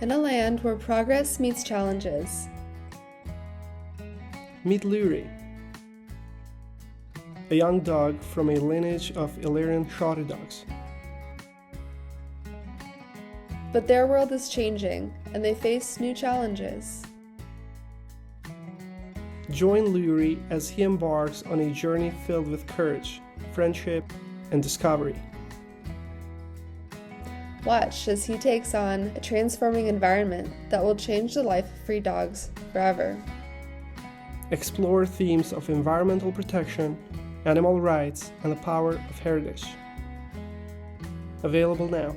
in a land where progress meets challenges. Meet Lyri, a young dog from a lineage of Illyrian trotty dogs. But their world is changing, and they face new challenges. Join Lyri as he embarks on a journey filled with courage, friendship, and discovery. Watch as he takes on a transforming environment that will change the life of free dogs forever. Explore themes of environmental protection, animal rights, and the power of heritage. Available now.